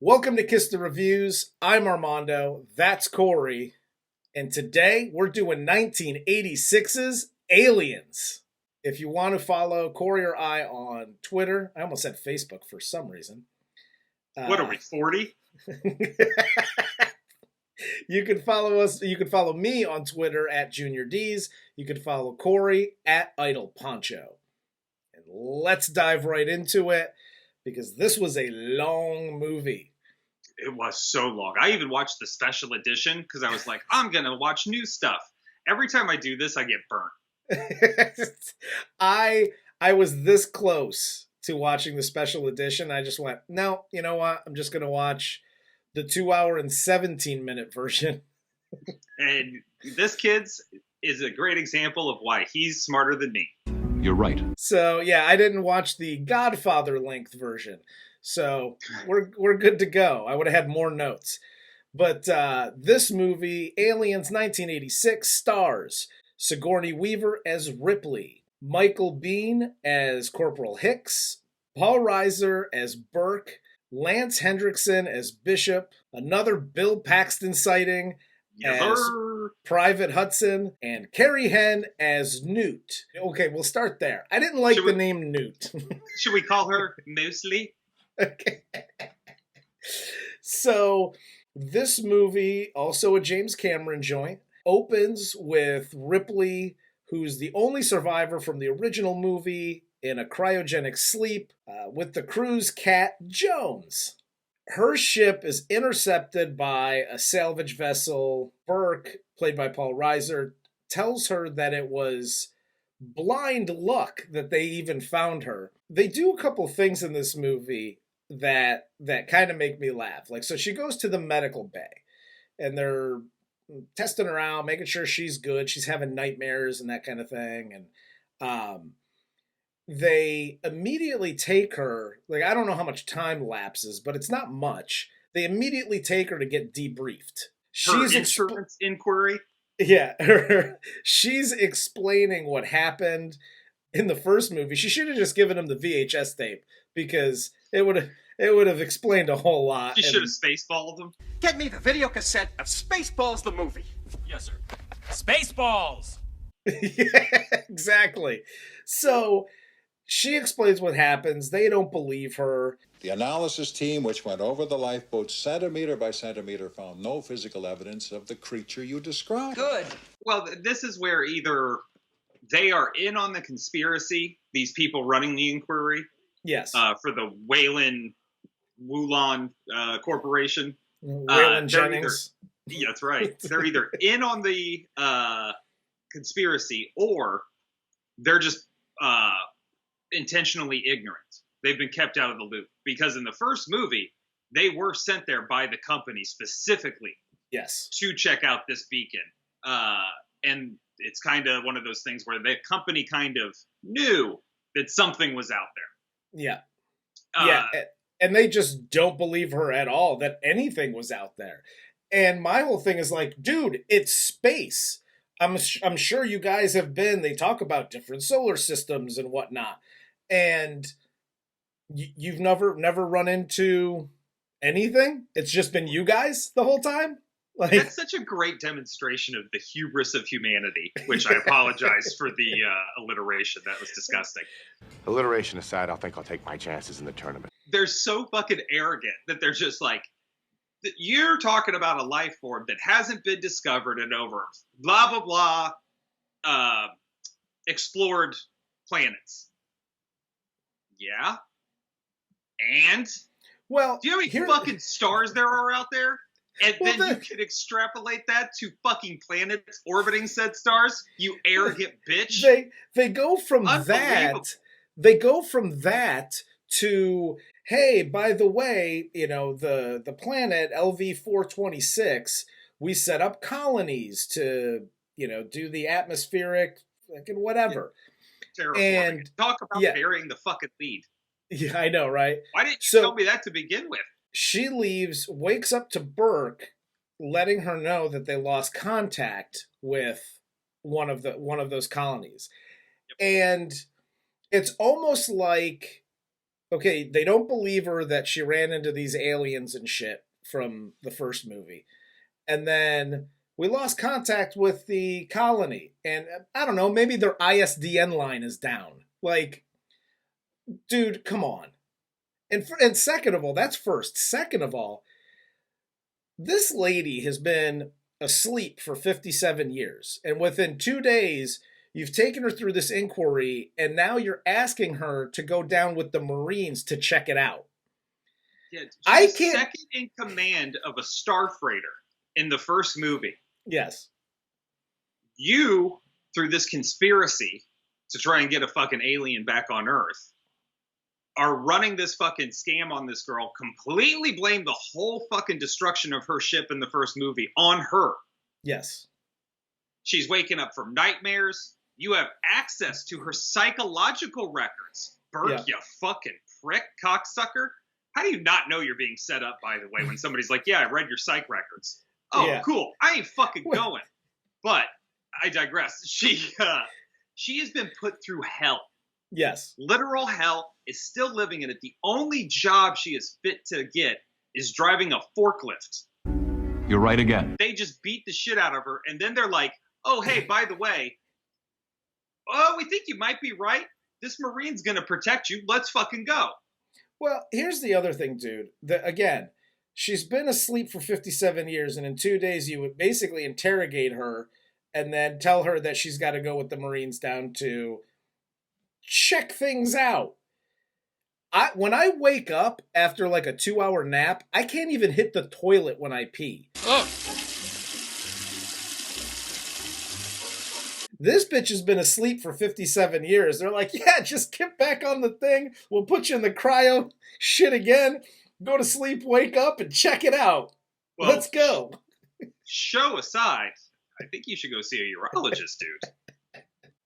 Welcome to Kiss the Reviews. I'm Armando. That's Corey. And today we're doing 1986's Aliens. If you want to follow Corey or I on Twitter, I almost said Facebook for some reason. What are we, 40? You can follow us. You can follow me on Twitter at Junior D's. You can follow Corey at Idle Poncho. And let's dive right into it because this was a long movie. It was so long. I even watched the special edition because I was like, I'm going to watch new stuff. Every time I do this, I get burnt. I was this close to watching the special edition. I just went, no, you know what? I'm just going to watch the 2 hour and 17-minute version. And this, kids, is a great example of why he's smarter than me. You're right. So, yeah, I didn't watch the Godfather length version. So we're good to go. I would have had more notes. But this movie, Aliens 1986, stars Sigourney Weaver as Ripley, Michael Biehn as Corporal Hicks, Paul Reiser as Burke, Lance Henriksen as Bishop, another Bill Paxton sighting as Private Hudson, and Carrie Henn as Newt. Okay, we'll start there. I didn't like the name Newt. Should we call her Moosely? Okay. So, this movie, also a James Cameron joint, opens with Ripley, who's the only survivor from the original movie, in a cryogenic sleep with the crew's cat, Jones. Her ship is intercepted by a salvage vessel. Burke, played by Paul Reiser, tells her that it was blind luck that they even found her. They do a couple things in this movie that kind of make me laugh. Like, so she goes to the medical bay and they're testing her out, making sure she's good. She's having nightmares and that kind of thing. And they immediately take her, like, I don't know how much time lapses, but it's not much. They immediately take her to get debriefed. She's insurance inquiry? Yeah. She's explaining what happened in the first movie. She should have just given him the VHS tape because it would have explained a whole lot. She should have Spaceballed him. Get me the video cassette of Spaceballs the movie. Yes, sir. Spaceballs! Yeah, exactly. So she explains what happens. They don't believe her. The analysis team, which went over the lifeboat centimeter by centimeter, found no physical evidence of the creature you described. Good. Well, this is where either they are in on the conspiracy, these people running the inquiry. Yes. For the Wulon Corporation. Waylon Jennings. Yeah, that's right. They're either in on the conspiracy or they're just intentionally ignorant. They've been kept out of the loop. Because in the first movie, they were sent there by the company specifically to check out this beacon. And it's kind of one of those things where the company kind of knew that something was out there. Yeah. And they just don't believe her at all that anything was out there. And my whole thing is like, dude, it's space. I'm sure you guys have been. They talk about different solar systems and whatnot. And you've never run into anything? It's just been you guys the whole time? Like, that's such a great demonstration of the hubris of humanity, which I apologize for the alliteration. That was disgusting. Alliteration aside, I think I'll take my chances in the tournament. They're so fucking arrogant that they're just like, you're talking about a life form that hasn't been discovered in over blah, blah, blah, explored planets. Yeah? And? Well, do you know how many fucking stars there are out there? And then you can extrapolate that to fucking planets orbiting said stars, you arrogant bitch. They go from that. They go from that to, hey, by the way, you know, the planet LV-426, we set up colonies to, you know, do the atmospheric fucking whatever. Yeah. And talk about burying the fucking lead. Yeah, I know, right? Why didn't you tell me that to begin with? She leaves, wakes up to Burke, letting her know that they lost contact with one of those colonies. Yep. And it's almost like Okay, they don't believe her that she ran into these aliens and shit from the first movie. And then we lost contact with the colony. And I don't know, maybe their ISDN line is down. Like, dude, come on. And second of all, that's first. Second of all, this lady has been asleep for 57 years. And within 2 days, you've taken her through this inquiry, and now you're asking her to go down with the Marines to check it out. Yeah, I she's can't. second in command of a starfreighter in the first movie. Yes. You, through this conspiracy to try and get a fucking alien back on Earth, are running this fucking scam on this girl, completely blame the whole fucking destruction of her ship in the first movie on her. Yes. She's waking up from nightmares. You have access to her psychological records. Burke, you fucking prick, cocksucker. How do you not know you're being set up, by the way, when somebody's like, yeah, I read your psych records. Oh, cool. I ain't fucking going. But I digress. She has been put through hell. Yes. Literal hell, is still living in it. The only job she is fit to get is driving a forklift. You're right again. They just beat the shit out of her, and then they're like, oh, hey, by the way, oh, we think you might be right. This Marine's going to protect you. Let's fucking go. Well, here's the other thing, dude. Again, she's been asleep for 57 years, and in 2 days you would basically interrogate her and then tell her that she's got to go with the Marines down to check things out. When I wake up after like a 2-hour nap, I can't even hit the toilet when I pee. Oh. This bitch has been asleep for 57 years. They're like, yeah, just get back on the thing. We'll put you in the cryo shit again. Go to sleep, wake up, and check it out. Well, let's go. Show aside, I think you should go see a urologist, dude.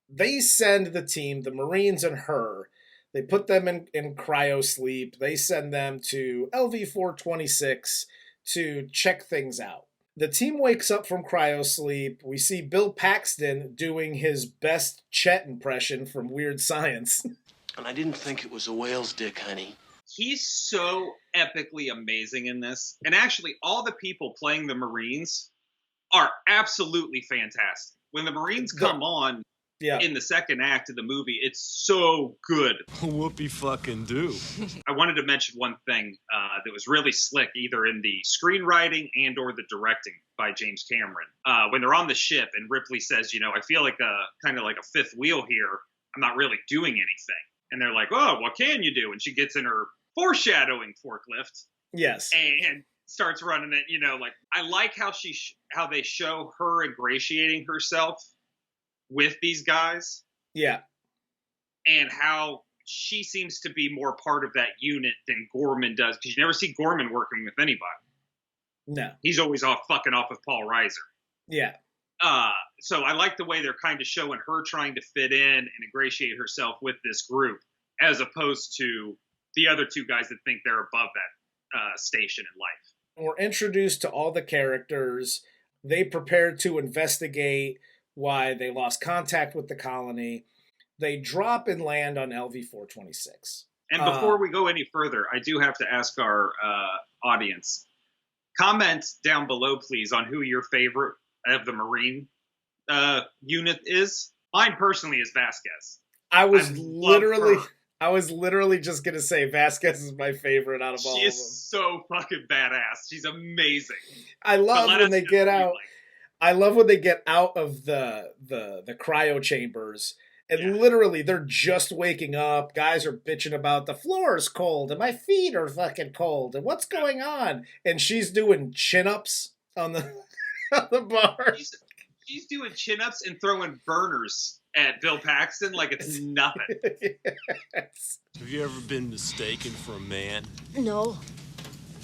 They send the team, the Marines and her. They put them in cryo sleep. They send them to LV-426 to check things out. The team wakes up from cryo sleep. We see Bill Paxton doing his best Chet impression from Weird Science. And I didn't think it was a whale's dick, honey. He's so epically amazing in this. And actually, all the people playing the Marines are absolutely fantastic. When the Marines come on in the second act of the movie, it's so good. Whoopie fucking do. I wanted to mention one thing that was really slick, either in the screenwriting and or the directing by James Cameron. When they're on the ship and Ripley says, you know, I feel like kind of like a fifth wheel here. I'm not really doing anything. And they're like, oh, what can you do? And she gets in her foreshadowing forklift. Yes. And starts running it, you know, like, I like how how they show her ingratiating herself with these guys. Yeah. And how she seems to be more part of that unit than Gorman does, because you never see Gorman working with anybody. No. He's always fucking off with Paul Reiser. Yeah. So I like the way they're kind of showing her trying to fit in and ingratiate herself with this group, as opposed to the other two guys that think they're above that station in life. We're introduced to all the characters. They prepare to investigate why they lost contact with the colony. They drop and land on LV-426. And before we go any further, I do have to ask our audience, comment down below, please, on who your favorite of the Marine unit is. Mine personally is Vasquez. I was literally just gonna say Vasquez is my favorite out of all of them. She is so fucking badass. She's amazing. I love when they get out. I love when they get out of the cryo chambers and literally they're just waking up. Guys are bitching about the floor is cold and my feet are fucking cold and what's going on. And she's doing chin-ups on the on the bar. She's doing chin-ups and throwing burners at Bill Paxton like it's nothing. Yes. Have you ever been mistaken for a man? No.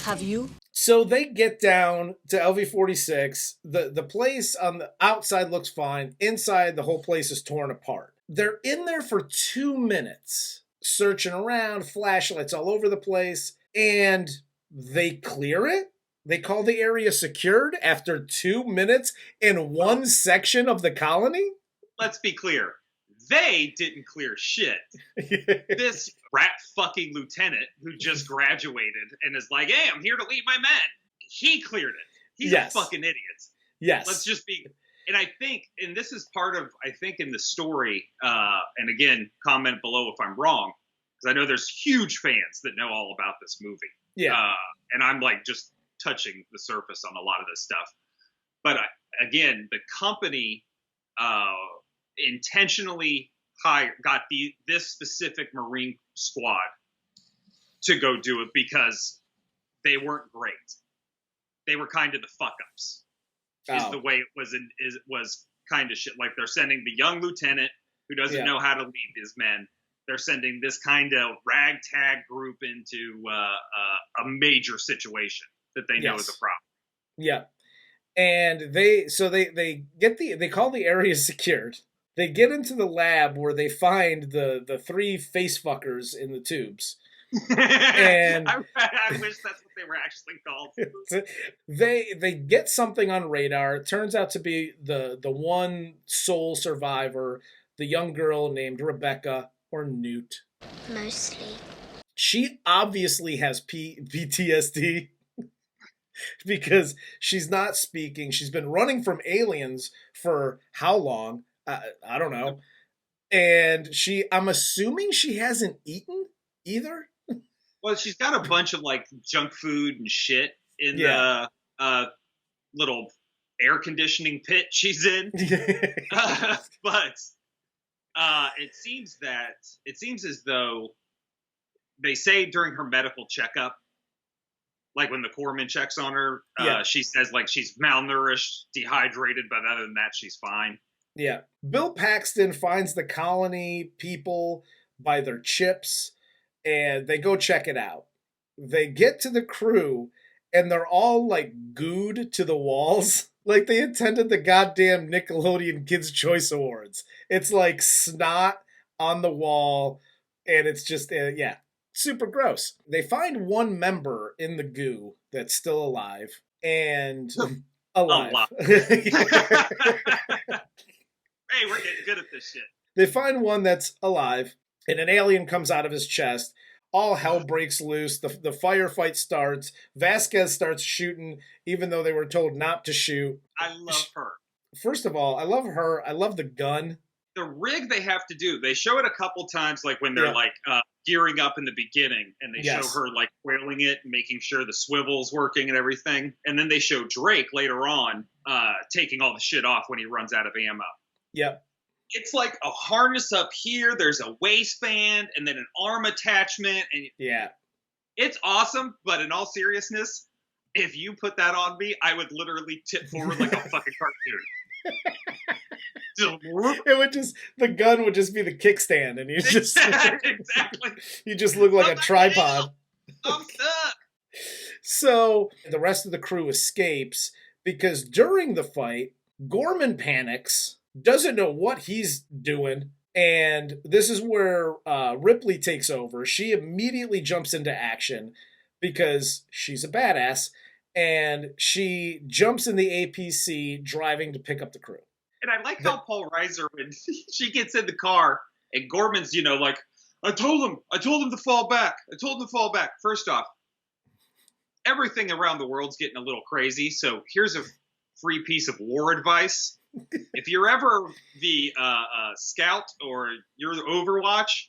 Have you? So they get down to LV-46. The place on the outside looks fine. Inside, the whole place is torn apart. They're in there for 2 minutes, searching around, flashlights all over the place, and they clear it. They call the area secured after 2 minutes in one section of the colony? Let's be clear. They didn't clear shit. This rat-fucking lieutenant who just graduated and is like, hey, I'm here to lead my men. He cleared it. He's a fucking idiot. Yes. Let's just be... And I think, and this is part of, I think in the story, and again, comment below if I'm wrong, because I know there's huge fans that know all about this movie. Yeah. And I'm like just touching the surface on a lot of this stuff. But again, the company intentionally got this specific Marine squad to go do it because they weren't great. They were kind of the fuck-ups. Is the way it was kind of shit. Like they're sending the young lieutenant who doesn't know how to lead his men. They're sending this kind of ragtag group into a major situation that they know is a problem. Yeah, and they call the area secured. They get into the lab where they find the three face fuckers in the tubes. And I wish that's what they were actually called. They get something on radar. It turns out to be the one sole survivor, the young girl named Rebecca or Newt. Mostly. She obviously has PTSD because she's not speaking. She's been running from aliens for how long? I don't know. And I'm assuming she hasn't eaten either. Well, she's got a bunch of like junk food and shit in the little air conditioning pit she's in. But it seems as though they say during her medical checkup, like when the corpsman checks on her, she says like she's malnourished, dehydrated, but other than that, she's fine. Yeah. Bill Paxton finds the colony people by their chips, and they go check it out. They get to the crew, and they're all, like, gooed to the walls. Like they attended the goddamn Nickelodeon Kids' Choice Awards. It's like snot on the wall, and it's just, super gross. They find one member in the goo that's still alive, and... alive. Hey, we're getting good at this shit. They find one that's alive, and an alien comes out of his chest. All hell breaks loose. The firefight starts. Vasquez starts shooting, even though they were told not to shoot. I love her. First of all, I love her. I love the gun. The rig they have to do, they show it a couple times, like when they're like gearing up in the beginning, and they show her like wailing it and making sure the swivel's working and everything. And then they show Drake later on taking all the shit off when he runs out of ammo. Yep. It's like a harness up here. There's a waistband and then an arm attachment. And it's awesome. But in all seriousness, if you put that on me, I would literally tip forward like a fucking cartoon. The gun would just be the kickstand, and you just exactly. You just look like a tripod. I'm stuck. So the rest of the crew escapes because during the fight, Gorman panics. Doesn't know what he's doing, and this is where Ripley takes over. She immediately jumps into action because she's a badass, and she jumps in the APC driving to pick up the crew. And I like how Paul Reiser, when she gets in the car, and Gorman's, like, I told him to fall back. First off, everything around the world's getting a little crazy, so here's a free piece of war advice. If you're ever the scout or you're the Overwatch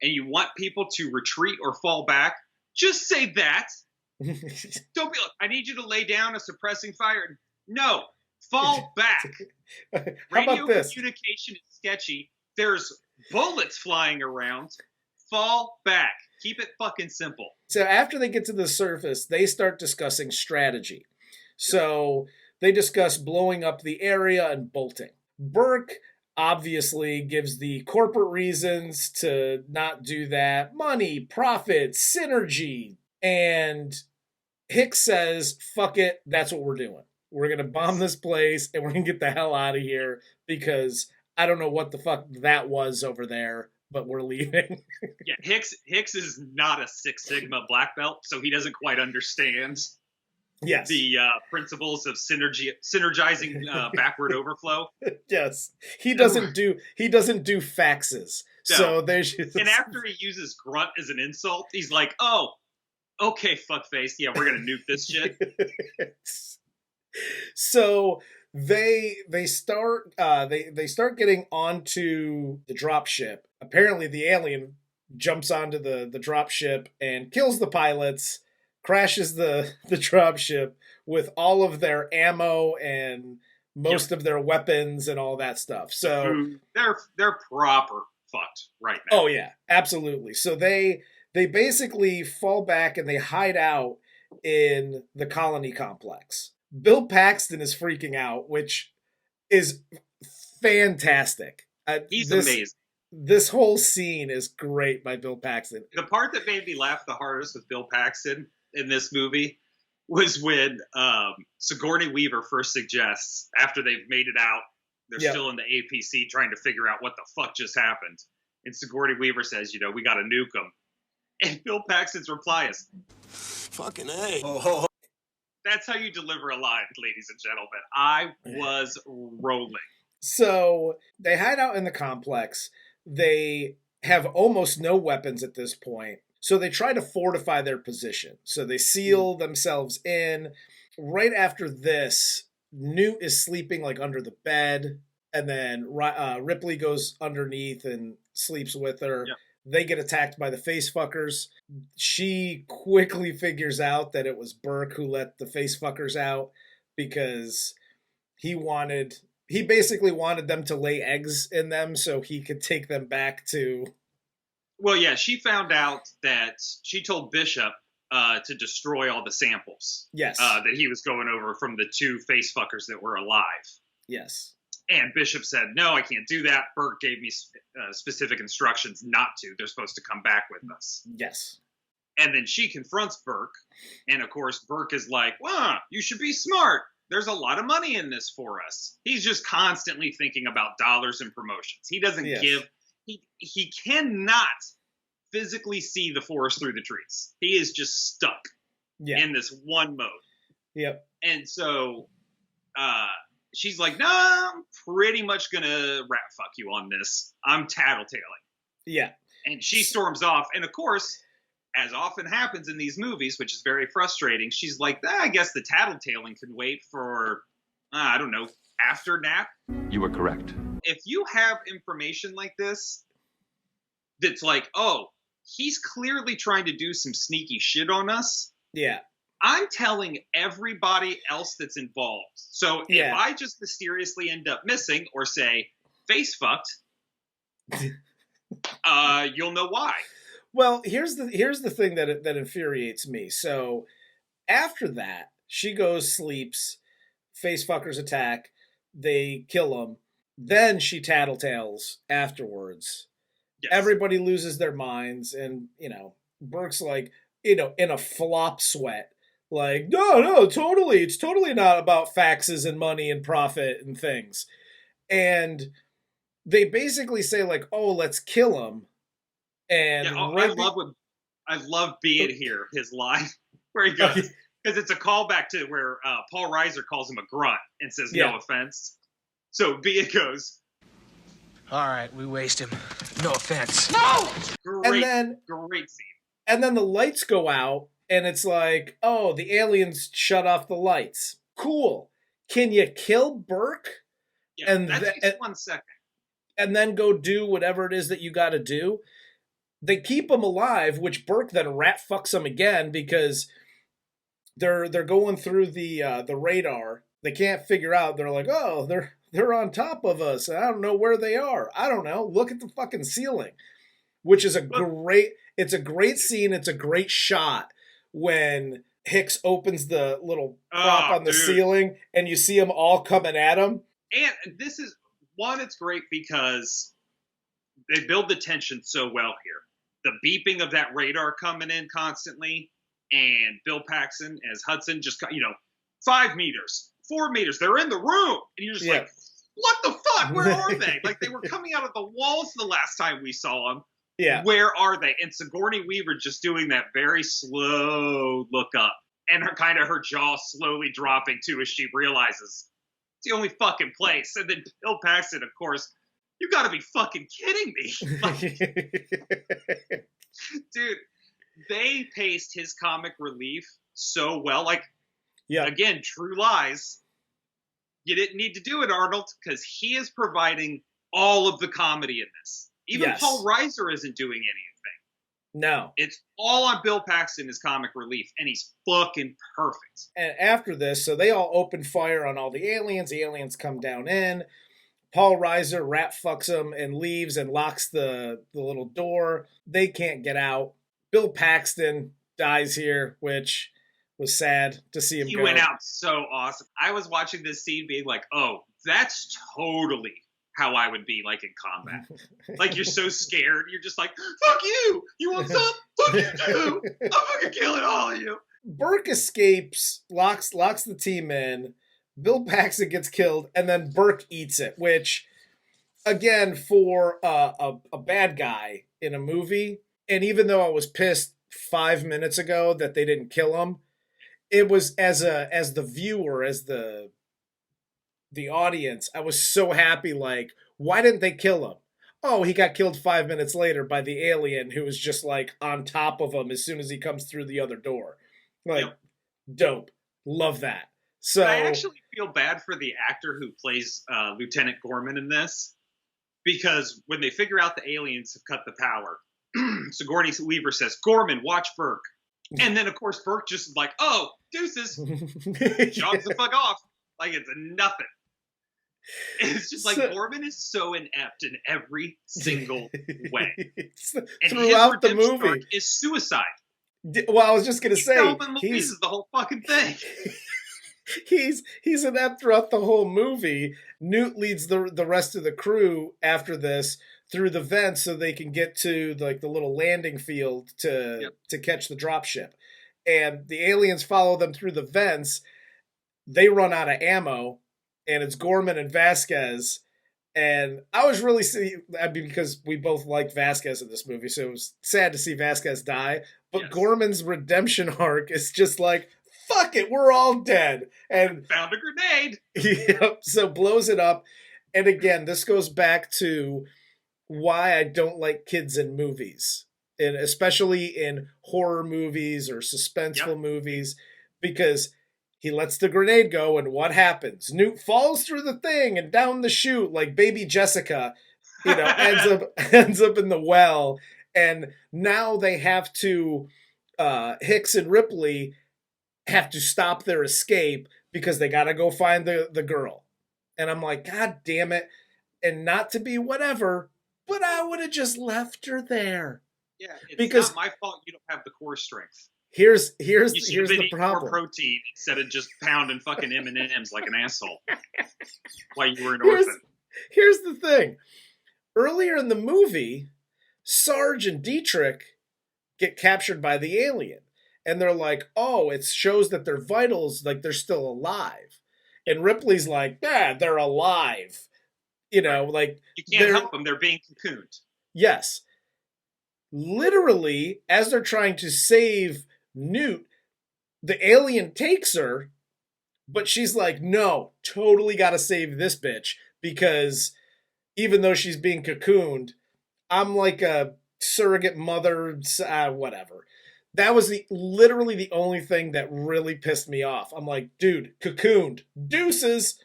and you want people to retreat or fall back, just say that. Don't be like, I need you to lay down a suppressing fire. No, fall back. Radio communication is sketchy. There's bullets flying around. Fall back. Keep it fucking simple. So after they get to the surface, they start discussing strategy. So... they discuss blowing up the area and bolting. Burke obviously gives the corporate reasons to not do that. Money, profit, synergy. And Hicks says, fuck it, that's what we're doing. We're going to bomb this place and we're going to get the hell out of here because I don't know what the fuck that was over there, but we're leaving. Yeah, Hicks is not a Six Sigma black belt, so he doesn't quite understand. Yes. The principles of synergizing backward overflow. Yes. He doesn't do faxes. No. So there's just... And after he uses grunt as an insult, he's like, "Oh, okay, fuckface. Yeah, we're gonna nuke this shit." So they start getting onto the dropship. Apparently the alien jumps onto the dropship and kills the pilots, crashes the dropship with all of their ammo and most of their weapons and all that stuff. So they're proper fucked right now. Oh yeah, absolutely. So they basically fall back and they hide out in the colony complex. Bill Paxton is freaking out, which is fantastic. He's amazing. This whole scene is great by Bill Paxton. The part that made me laugh the hardest with Bill Paxton in this movie was when Sigourney Weaver first suggests, after they've made it out, they're still in the APC trying to figure out what the fuck just happened. And Sigourney Weaver says, we got to nuke them. And Bill Paxton's reply is, "Fucking A." Oh. That's how you deliver a line, ladies and gentlemen. I was rolling. So they hide out in the complex. They have almost no weapons at this point. So they try to fortify their position. So they seal themselves in. Right after this, Newt is sleeping like under the bed. And then Ripley goes underneath and sleeps with her. Yep. They get attacked by the face fuckers. She quickly figures out that it was Burke who let the face fuckers out because he basically wanted them to lay eggs in them so he could take them back to... Well, yeah, she found out that she told Bishop to destroy all the samples. Yes. That he was going over from the two face fuckers that were alive. Yes. And Bishop said, "No, I can't do that. Burke gave me specific instructions not to. They're supposed to come back with us." Yes. And then she confronts Burke. And, of course, Burke is like, "Well, you should be smart. There's a lot of money in this for us." He's just constantly thinking about dollars and promotions. He doesn't give... He cannot physically see the forest through the trees. He is just stuck in this one mode. Yep. And so... she's like, "No, I'm pretty much going to rat fuck you on this. I'm tattletaling." Yeah. And she storms off. And, of course, as often happens in these movies, which is very frustrating, she's like, I guess the tattletaling can wait for, I don't know, after nap. You were correct. If you have information like this that's like, oh, he's clearly trying to do some sneaky shit on us. Yeah. I'm telling everybody else that's involved. So if I just mysteriously end up missing or say face fucked, you'll know why. Well, here's the thing that infuriates me. So after that, she goes, sleeps, face fuckers attack, they kill him. Then she tattletales afterwards. Yes. Everybody loses their minds, and Burke's like, in a flop sweat. Like, no, totally. It's totally not about faxes and money and profit and things. And they basically say, like, oh, let's kill him. And I love Biehn here, his line, where he goes, because it's a callback to where Paul Reiser calls him a grunt and says, no offense. So Biehn goes, "All right, we waste him. No offense." No! Great scene. And then the lights go out. And it's like, oh, the aliens shut off the lights. Cool. Can you kill Burke? Yeah, that takes 1 second. And then go do whatever it is that you got to do? They keep him alive, which Burke then rat fucks him again because they're going through the radar. They can't figure out. They're like, oh, they're on top of us. And I don't know where they are. I don't know. Look at the fucking ceiling, which is it's a great scene. It's a great shot. When Hicks opens the little prop on the ceiling and you see them all coming at him. And this is, it's great because they build the tension so well here. The beeping of that radar coming in constantly, and Bill Paxton as Hudson just, 5 meters, 4 meters, they're in the room. And you're just like, what the fuck? Where are they? Like, they were coming out of the walls the last time we saw them. Yeah. Where are they? And Sigourney Weaver just doing that very slow look up. and her jaw slowly dropping too as she realizes it's the only fucking place. And then Bill Paxton, of course, you gotta be fucking kidding me. Like, dude, they paced his comic relief so well. Like, again, True Lies. You didn't need to do it, Arnold, because he is providing all of the comedy in this. Even Paul Reiser isn't doing anything. No. It's all on Bill Paxton as comic relief, and he's fucking perfect. And after this, so they all open fire on all the aliens. The aliens come down in. Paul Reiser rat fucks them and leaves and locks the little door. They can't get out. Bill Paxton dies here, which was sad to see him go. He went out so awesome. I was watching this scene being like, oh, that's totally how I would be like in combat. Like, you're so scared. You're just like, fuck you. You want some? Fuck you too. I'm fucking killing all of you. Burke escapes, locks the team in. Bill Paxton gets killed, and then Burke eats it, which, again, for a bad guy in a movie, and even though I was pissed 5 minutes ago that they didn't kill him, it was as the viewer, as the audience, I was so happy, like, why didn't they kill him? Oh, he got killed 5 minutes later by the alien who was just, like, on top of him as soon as he comes through the other door. Like, dope. Love that. So I actually feel bad for the actor who plays Lieutenant Gorman in this, because when they figure out the aliens have cut the power, Sigourney Weaver says, Gorman, watch Burke. And then, of course, Burke just is like, oh, deuces. Jogs the fuck off. Like, it's nothing. It's just like, Gorman is so inept in every single way. And throughout his the movie arc is suicide. Well, I was just going to say, he's the whole fucking thing. He's inept throughout the whole movie. Newt leads the rest of the crew after this through the vents so they can get to like the little landing field to catch the dropship. And the aliens follow them through the vents. They run out of ammo, and it's Gorman and Vasquez. And I was really because we both liked Vasquez in this movie, so it was sad to see Vasquez die. But Gorman's redemption arc is just like, fuck it, we're all dead. And found a grenade. Yep, so blows it up. And again, this goes back to why I don't like kids in movies, and especially in horror movies or suspenseful movies, because he lets the grenade go, and what happens? Newt falls through the thing and down the chute like baby Jessica, ends up in the well, and now they have to Hicks and Ripley have to stop their escape because they got to go find the girl. And I'm like, God damn it. And not to be whatever, but I would have just left her there. Yeah, it's because not my fault you don't have the core strength. Here's You the been eating problem. more protein instead of just pounding fucking M&Ms like an asshole while you were an orphan. Here's the thing. Earlier in the movie, Sarge and Dietrich get captured by the alien. And they're like, oh, it shows that their vitals, like they're still alive. And Ripley's like, yeah, they're alive. You know, like... You can't help them. They're being cocooned. Yes. Literally, as they're trying to save Newt, the alien takes her, but she's like, no, totally got to save this bitch, because even though she's being cocooned, I'm like a surrogate mother, whatever. That was literally the only thing that really pissed me off. I'm like, dude, cocooned, deuces.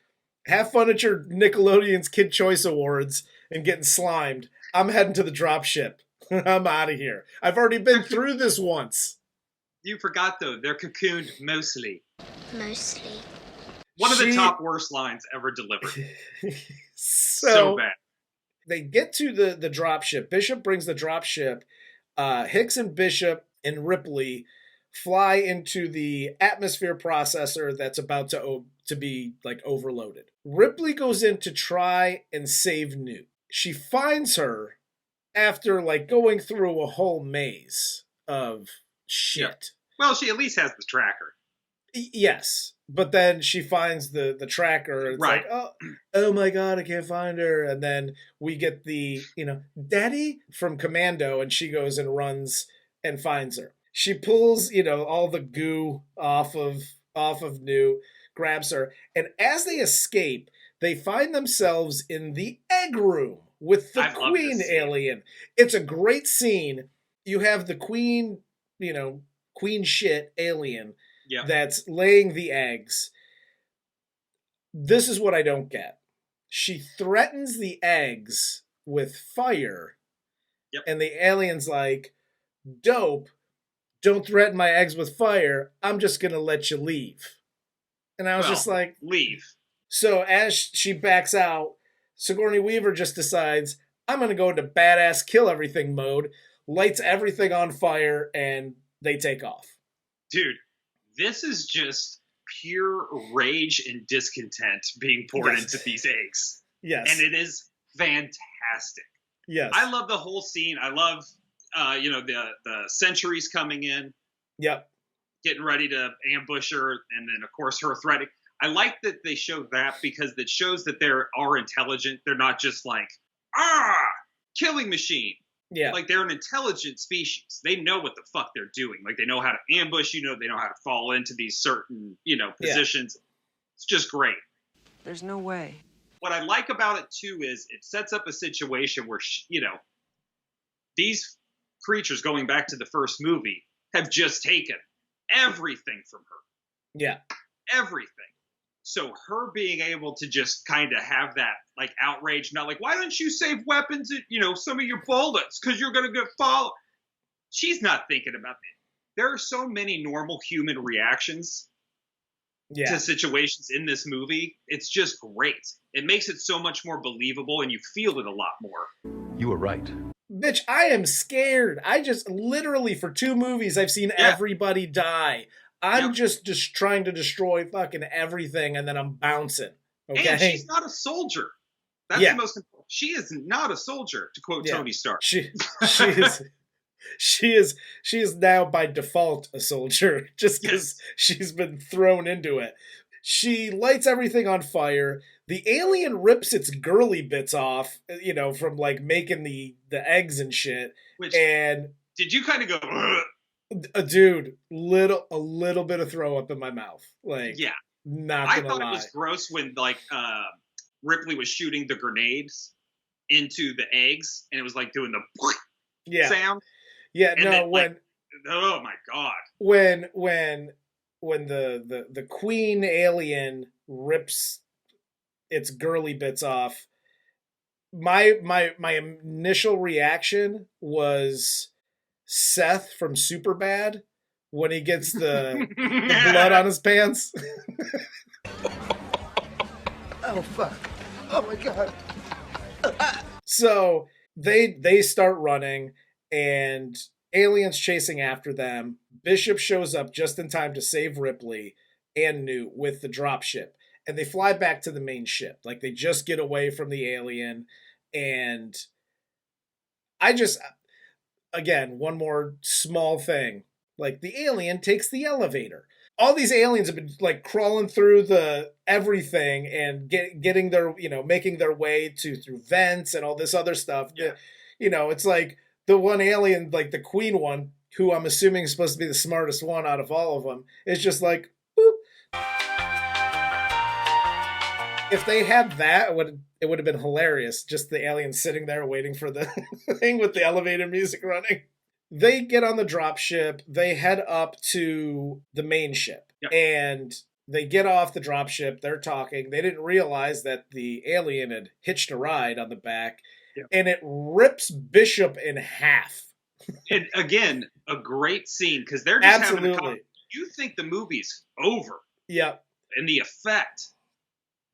Have fun at your Nickelodeon's Kid Choice Awards and getting slimed. I'm heading to the dropship. I'm out of here. I've already been through this once. You forgot, though. They're cocooned mostly. Mostly. One of the top worst lines ever delivered. So bad. They get to the dropship. Bishop brings the dropship. Hicks and Bishop and Ripley fly into the atmosphere processor that's about to be like overloaded. Ripley goes in to try and save Newt. She finds her after like going through a whole maze of shit. Yeah. Well, she at least has the tracker. Yes, but then she finds the tracker. It's right. Like, oh my God, I can't find her. And then we get the, Daddy from Commando, and she goes and runs and finds her. She pulls, all the goo off of Newt, grabs her, and as they escape, they find themselves in the egg room with the queen alien. It's a great scene. You have the queen, queen shit alien that's laying the eggs. This is what I don't get. She threatens the eggs with fire, and the alien's like, dope, don't threaten my eggs with fire. I'm just going to let you leave. And I was just like, leave. So as she backs out, Sigourney Weaver just decides, I'm going to go into badass kill everything mode, lights everything on fire, and they take off. Dude, this is just pure rage and discontent being poured into these eggs. Yes. And it is fantastic. Yes. I love the whole scene. I love, the sentries coming in. Yep. Getting ready to ambush her, and then, of course, her threatening. I like that they show that because it shows that they are intelligent. They're not just like, killing machine. Yeah. Like, they're an intelligent species. They know what the fuck they're doing. Like, they know how to ambush, they know how to fall into these certain, positions. Yeah. It's just great. There's no way. What I like about it, too, is it sets up a situation where, these creatures, going back to the first movie, have just taken everything from her. Yeah. Everything. So her being able to just kind of have that, like, outrage, not like, why don't you save weapons and, some of your bullets because you're going to get followed. She's not thinking about it. There are so many normal human reactions to situations in this movie. It's just great. It makes it so much more believable, and you feel it a lot more. You were right. Bitch, I am scared. I just literally, for 2 movies, I've seen everybody die. I'm just trying to destroy fucking everything, and then I'm bouncing. Okay? And she's not a soldier. That's the most important. She is not a soldier, to quote Tony Stark. She is now by default a soldier, just because she's been thrown into it. She lights everything on fire. The alien rips its girly bits off, from like making the eggs and shit. And did you kind of go, dude, a little bit of throw up in my mouth. Like, not gonna lie. I thought it was gross when Ripley was shooting the grenades into the eggs, and it was like doing the sound. Yeah, and no, then, oh my god. When the queen alien rips its girly bits off, my initial reaction was Seth from Superbad when he gets the blood on his pants. Oh fuck. Oh my god. So they start running, and aliens chasing after them. Bishop shows up just in time to save Ripley and Newt with the dropship, and they fly back to the main ship. Like, they just get away from the alien, and again, one more small thing. Like, the alien takes the elevator. All these aliens have been like crawling through the everything and getting their, making their way through vents and all this other stuff. Yeah. It's like the one alien, like the queen one, who I'm assuming is supposed to be the smartest one out of all of them, is just like, boop. If they had that, it would have been hilarious. Just the alien sitting there waiting for the thing with the elevator music running. They get on the dropship. They head up to the main ship. Yep. And they get off the dropship. They're talking. They didn't realize that the alien had hitched a ride on the back. Yep. And it rips Bishop in half. And again, a great scene, because they're just having a conversation. You think the movie's over. Yep. And the effect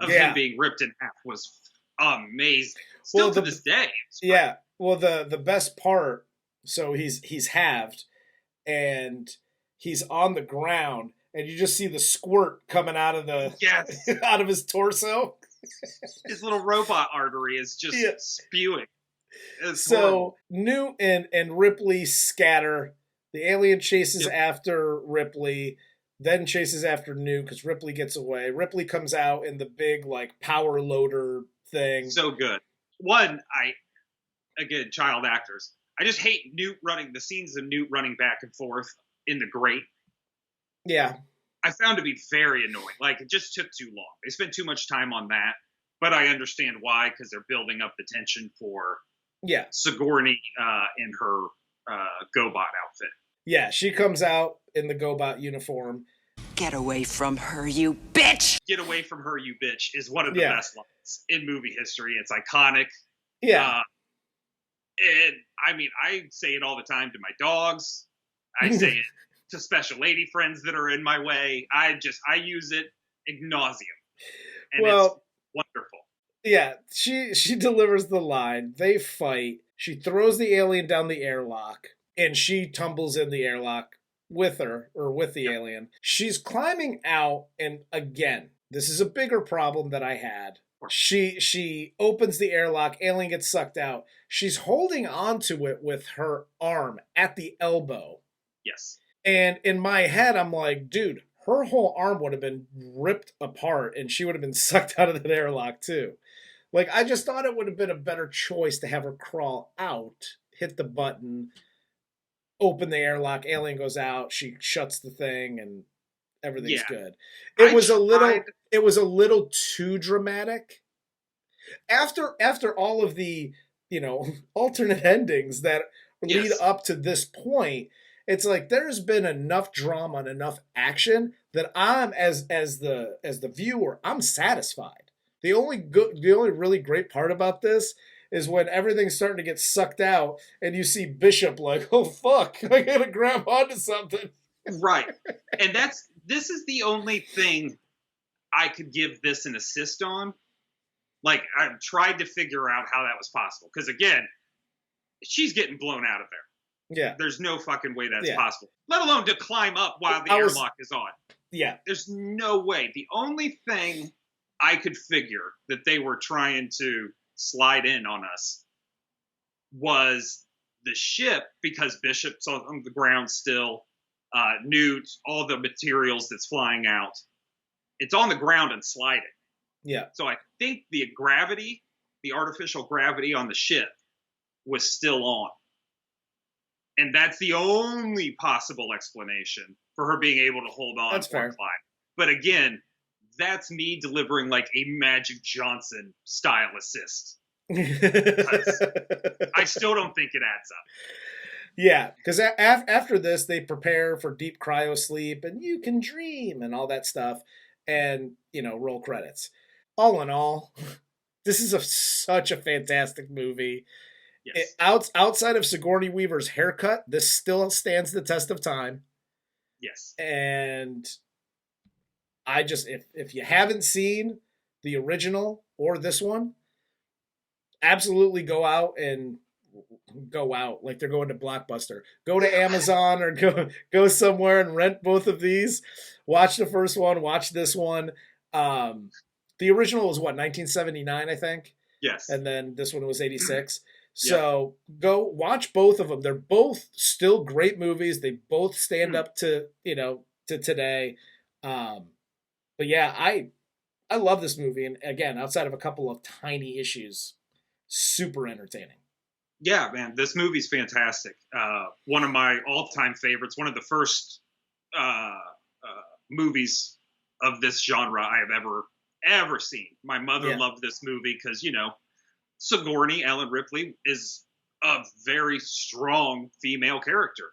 of him being ripped in half was amazing. Still to this day. Yeah. Well, the best part, so he's halved, and he's on the ground, and you just see the squirt coming out of out of his torso. His little robot artery is just spewing. So horrible. Newt and Ripley scatter. The alien chases after Ripley, then chases after Newt because Ripley gets away. Ripley comes out in the big like power loader thing. So good. Again, child actors. I just hate the scenes of Newt running back and forth in the grate. Yeah. I found to be very annoying. Like, it just took too long. They spent too much time on that. But I understand why, because they're building up the tension for Sigourney in her GoBot outfit. Yeah, she comes out in the GoBot uniform. Get away from her, you bitch! Get away from her, you bitch, is one of the best lines in movie history. It's iconic. Yeah. And, I mean, I say it all the time to my dogs. I say it to special lady friends that are in my way. I use it ad nauseum. And it's wonderful. Yeah, she delivers the line. They fight. She throws the alien down the airlock, and she tumbles in the airlock with her, or with the alien. She's climbing out, and again, this is a bigger problem that I had. She opens the airlock, alien gets sucked out. She's holding onto it with her arm at the elbow. Yes. And in my head, I'm like, dude, her whole arm would have been ripped apart, and she would have been sucked out of that airlock too. Like, I just thought it would have been a better choice to have her crawl out, hit the button, open the airlock, alien goes out, she shuts the thing, and everything's good. It was a little too dramatic. After all of the, alternate endings that lead up to this point, it's like there's been enough drama and enough action that I'm as the viewer, I'm satisfied. The only really great part about this is when everything's starting to get sucked out and you see Bishop like, oh fuck, I gotta grab onto something. Right. And this is the only thing I could give this an assist on. Like, I tried to figure out how that was possible. Because again, she's getting blown out of there. Yeah. There's no fucking way that's possible. Let alone to climb up while the airlock is on. Yeah. There's no way. The only thing I could figure that they were trying to slide in on us was the ship, because Bishop's on the ground still, Newt, all the materials that's flying out. It's on the ground and sliding. Yeah. So I think the gravity, the artificial gravity on the ship was still on. And that's the only possible explanation for her being able to hold on that's fair. Climb. But again, that's me delivering like a Magic Johnson style assist. I still don't think it adds up. Yeah, because after this, they prepare for deep cryo sleep and you can dream and all that stuff. And, roll credits. All in all, this is such a fantastic movie. Yes. Outside of Sigourney Weaver's haircut, this still stands the test of time. Yes. And I just, if you haven't seen the original or this one, absolutely go out like they're going to Blockbuster. Go to Amazon or go somewhere and rent both of these. Watch the first one, watch this one. The original was 1979, I think. Yes. And then this one was 86. So go watch both of them. They're both still great movies. They both stand up to, to today. But yeah, I love this movie. And again, outside of a couple of tiny issues, super entertaining. Yeah, man, this movie's fantastic. One of my all-time favorites. One of the first movies of this genre I have ever seen. My mother loved this movie because, Sigourney, Ellen Ripley, is a very strong female character.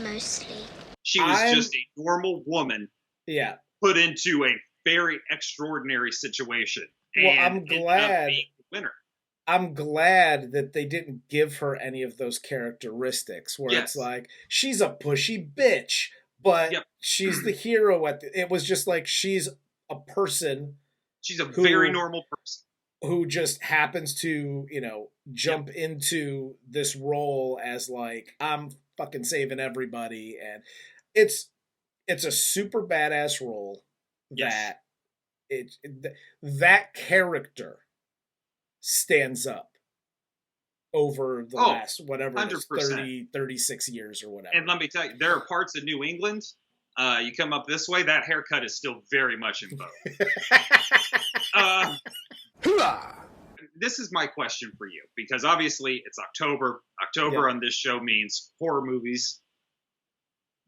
Mostly. She was just a normal woman put into a very extraordinary situation. Well, I'm glad. Being the winner. I'm glad that they didn't give her any of those characteristics where it's like, she's a pushy bitch, but she's the hero it was just like, she's a person. She's a very normal person. Who just happens to, jump into this role as like, I'm fucking saving everybody. And it's a super badass role that that character stands up over the last, whatever, 30, 36 years or whatever. And let me tell you, there are parts of New England, you come up this way, that haircut is still very much in vogue. This is my question for you, because obviously it's October. October on this show means horror movies.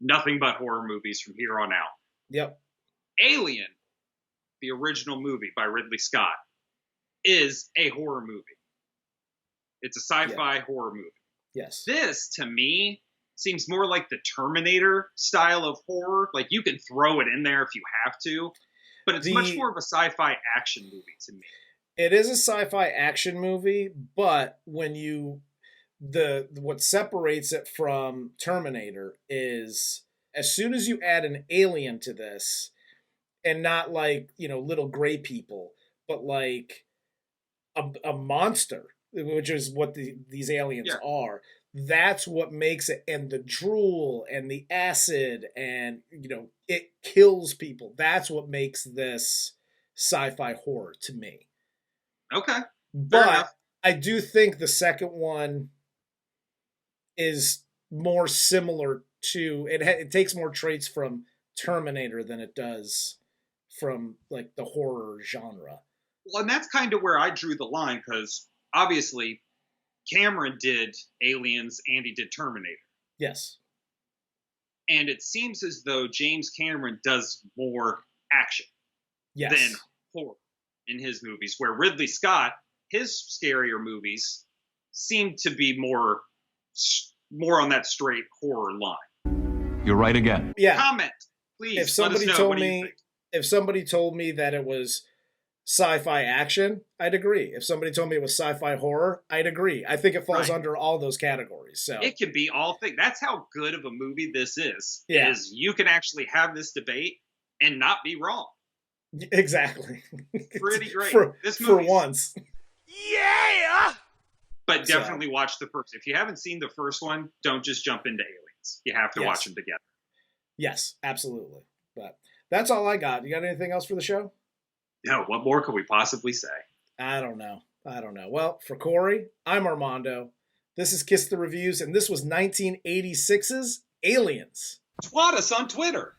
nothing but horror movies from here on out. Yep. Alien, the original movie by Ridley Scott, is a horror movie. It's a sci-fi horror movie. Yes. This, to me, seems more like the Terminator style of horror. Like, you can throw it in there if you have to, but it's much more of a sci-fi action movie to me. It is a sci-fi action movie, but when what separates it from Terminator is as soon as you add an alien to this, and not like, little gray people, but like a monster, which is what these aliens are. That's what makes it, and the drool and the acid and, it kills people. That's what makes this sci-fi horror to me. Okay. But I do think the second one is more similar to, it takes more traits from Terminator than it does from like the horror genre. Well, and that's kind of where I drew the line, because obviously Cameron did Aliens and he did Terminator. Yes. And it seems as though James Cameron does more action than horror in his movies, where Ridley Scott, his scarier movies seem to be more on that straight horror line. You're right again. Yeah. Comment, please. If somebody told me that it was sci-fi action, I'd agree. If somebody told me it was sci-fi horror, I'd agree. I think it falls under all those categories. So it can be all things. That's how good of a movie this is. Yeah. Is you can actually have this debate and not be wrong. Exactly. Pretty great. This for once. Yeah. But definitely watch the first. If you haven't seen the first one, don't just jump into Aliens. You have to watch them together. Yes, absolutely. But that's all I got. You got anything else for the show? No, what more could we possibly say? I don't know. Well, for Corey, I'm Armando. This is Kiss the Reviews, and this was 1986's Aliens. Twat us on Twitter.